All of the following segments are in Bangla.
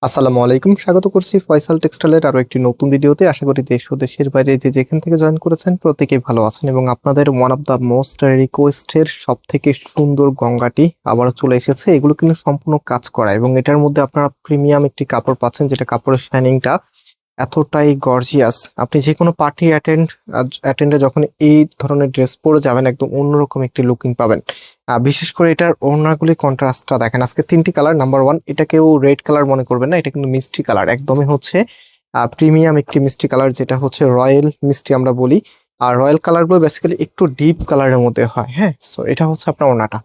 আসসালামু আলাইকুম, স্বাগত করছি ফয়সাল টেক্সটাইলের আরো একটি নতুন ভিডিওতে। আশা করি দেশ ও দেশের বাইরে যে যেখান থেকে জয়েন করেছেন প্রত্যেকেই ভালো আছেন এবং আপনাদের ওয়ান অফ দা মোস্ট রিকোয়েস্টের সব থেকে সুন্দর গঙ্গাটি আবারও চলে এসেছে। এগুলো কিন্তু সম্পূর্ণ কাজ করা এবং এটার মধ্যে আপনারা প্রিমিয়াম একটি কাপড় পাচ্ছেন, যেটা কাপড়ের শাইনিংটা এতটাই গর্জিয়াস। আপনি যে কোনো পার্টি অ্যাটেন্ডে যখন এই ধরনের ড্রেস পরে যাবেন একদম অন্যরকম একটি লুকিং পাবেন। বিশেষ করে এটার ওড়নাগুলি কন্ট্রাস্টটা দেখেন। আজকে তিনটি কালার, নাম্বার ওয়ান, এটা কেউ রেড কালার মনে করবেন না, এটা কিন্তু মিষ্টি কালার, একদমই হচ্ছে প্রিমিয়াম একটি মিষ্টি কালার, যেটা হচ্ছে রয়্যাল মিষ্টি আমরা বলি। আর রয়্যাল কালারগুলো বেসিক্যালি একটু ডিপ কালারের মধ্যে হয়। হ্যাঁ, সো এটা হচ্ছে আপনার ওড়নাটা,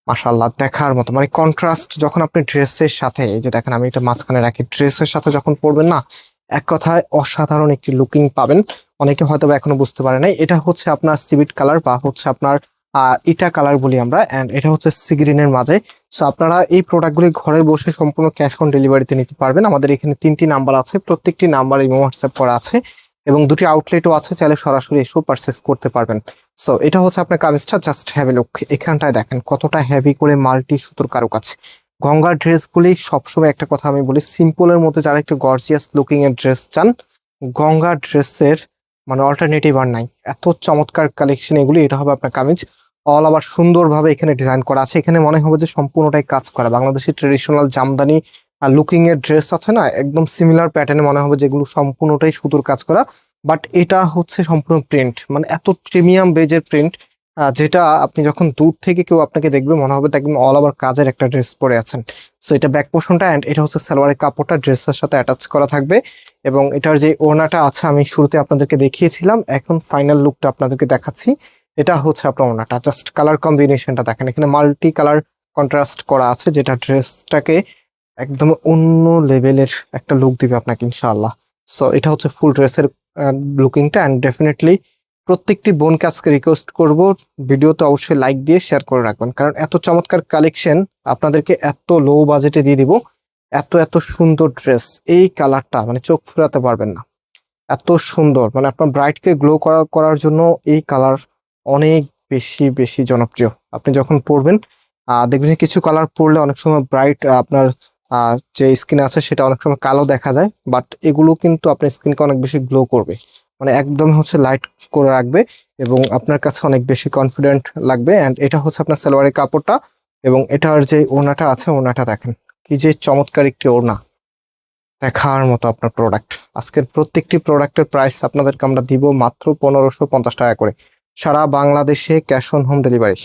মাশাআল্লাহ দেখার মতো, মানে কন্ট্রাস্ট যখন আপনি ড্রেসের সাথে, এই যে দেখেন আমি এটা মাঝখানে রাখি, ড্রেসের সাথে যখন পরবেন না, এক কথায় অসাধারণ একটি লুকিং পাবেন। অনেকে হয়তো বা এখনো বুঝতে পারে নাই, এটা হচ্ছে আপনার সিভিট কালার বা হচ্ছে আপনার ইটা কালার বলি আমরা, এন্ড এটা হচ্ছে সি গ্রিনের মাঝে। সো আপনারা এই প্রোডাক্টগুলি ঘরে বসে সম্পূর্ণ ক্যাশ অন ডেলিভারিতে নিতে পারবেন। আমাদের এখানে তিনটি নাম্বার আছে, প্রত্যেকটি নাম্বার ইমো হোয়াটসঅ্যাপ করা আছে এবং দুটি আউটলেটও আছে, চাইলে সরাসরি এসেও পারচেস করতে পারবেন। সো এটা হচ্ছে আপনার কামিজটা, জাস্ট হ্যাভ এ লুক। এখানটায় দেখেন কতটা হেভি করে মাল্টি সুতোর কারুকাজ। গঙ্গার ড্রেসগুলি সবসময় একটা কথা আমি বলি, সিম্পলের মধ্যে যারা একটু গর্জিয়াস লুকিং এর ড্রেস চান, গঙ্গা ড্রেসের মানে অল্টারনেটিভ আর নাই। এত চমৎকার কালেকশন এগুলি। এটা হবে আপনার কামিজ, অল আবার সুন্দরভাবে এখানে ডিজাইন করা আছে। এখানে মনে হবে যে সম্পূর্ণটাই কাজ করা, Bangladeshi traditional Jamdani are looking এর ড্রেস আছে না, একদম সিমিলার প্যাটার্নে মনে হবে যেগুলো সম্পূর্ণটাই সুতোর কাজ করা। বাট এটা হচ্ছে সম্পূর্ণ প্রিন্ট, মানে এত প্রিমিয়াম বেজের প্রিন্ট, যেটা আপনি যখন দূর থেকে কেউ আপনাকে দেখবে মনে হবে একদম অল ওভার কাজের একটা ড্রেস পরে আছেন। সো এটা ব্যাক পোর্শনটা, এন্ড এটা হচ্ছে সালোয়ারের কাপড়টা ড্রেসের সাথে অ্যাটাচ করা থাকবে। এবং এটার যে ওড়নাটা আছে আমি শুরুতে আপনাদেরকে দেখিয়েছিলাম, এখন ফাইনাল লুকটা আপনাদেরকে দেখাচ্ছি। এটা হচ্ছে আপনার ওড়নাটা, জাস্ট কালার কম্বিনেশনটা দেখেন, এখানে মাল্টি কালার কন্ট্রাস্ট করা আছে, যেটা ড্রেসটাকে একদম অন্য লেভেলের একটা লুক দিবে আপনাকে ইনশাআল্লাহ। সো এটা হচ্ছে ফুল ড্রেসের লুকিংটা, অ্যান্ড ডেফিনেটলি প্রত্যেকটি বোনকে আজকে রিকোয়েস্ট করব, ভিডিওতে অবশ্যই লাইক দিয়ে শেয়ার করে রাখবেন, কারণ এত চমৎকার কালেকশন আপনাদেরকে এত লো বাজেটে দিয়ে দিব। এত এত সুন্দর ড্রেস, এই কালারটা মানে চোখ ফেরাতে পারবেন না, এত সুন্দর। মানে আপনার ব্রাইটকে গ্লো করার জন্য এই কালার অনেক বেশি বেশি জনপ্রিয়। আপনি যখন পরবেন দেখবেন যে কিছু কালার পরলে অনেক সময় ব্রাইট আপনার যে স্কিন আছে সেটা অনেক সময় কালো দেখা যায়, বাট এগুলো কিন্তু আপনার স্কিনকে অনেক বেশি গ্লো করবে, মানে একদম হচ্ছে লাইট করে রাখবে এবং আপনার কাছে অনেক বেশি কনফিডেন্ট লাগবে। অ্যান্ড এটা হচ্ছে আপনার সালোয়ারের কাপড়টা এবং এটার যে ওড়নাটা আছে, ওড়নাটা দেখেন কি যে চমৎকার একটি ওড়না, দেখার মতো আপনার প্রোডাক্ট। আজকের প্রত্যেকটি প্রোডাক্টের প্রাইস আপনাদেরকে আমরা দিব মাত্র 1550 টাকা করে, সারা বাংলাদেশে ক্যাশ অন হোম ডেলিভারি,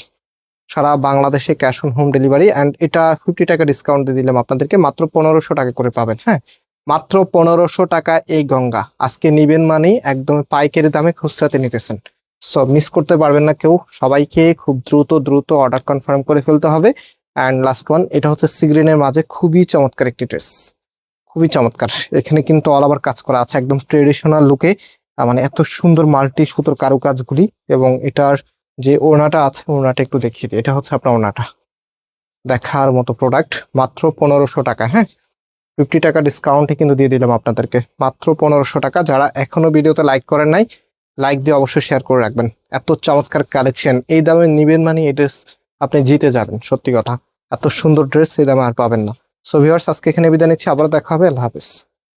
সারা বাংলাদেশে cash on home delivery. And এটা 50 টাকা ডিসকাউন্ট দিয়ে দিলাম আপনাদেরকে, মাত্র 1500 টাকা করে পাবেন। হ্যাঁ, মাত্র 1500 টাকা এই গঙ্গা আজকে নিবেন, মানে একদম পাইকারি দামে খুচরাতে নিতেছেন। সো মিস করতে পারবেন না কেউ, সবাইকে খুব দ্রুত দ্রুত অর্ডার কনফার্ম করে ফেলতে হবে। অ্যান্ড লাস্ট ওয়ান, এটা হচ্ছে সিগ্রিনের মাঝে খুবই চমৎকার একটি ড্রেস, খুবই চমৎকার। এখানে কিন্তু অল ওভার কাজ করা আছে একদম ট্রেডিশনাল লুকে, মানে এত সুন্দর মাল্টি সুতোর কারুকাজগুলি। এবং এটার যে ওড়নাটা আছে, ওড়নাটা একটু দেখিয়ে দিই, এটা হচ্ছে আপনার ওড়নাটা, দেখার মতো প্রোডাক্ট, মাত্র 1500 টাকা। হ্যাঁ, 50 টাকা ডিসকাউন্টে কিন্তু দিয়ে দিলাম আপনাদেরকে, মাত্র 1500 টাকা। যারা এখনো ভিডিওতে লাইক করেন নাই, লাইক দিয়ে অবশ্যই শেয়ার করে রাখবেন। এত চমৎকার কালেকশন, এই দামে নিবেন মানে এই ড্রেস আপনি জিতে যাবেন, সত্যি কথা। এত সুন্দর ড্রেস এই দামে আর পাবেন না। সো ভিউয়ার্স, আজকে এখানে বিদায় নিচ্ছি, আবারও দেখা হবে, আল্লাহ হাফেজ।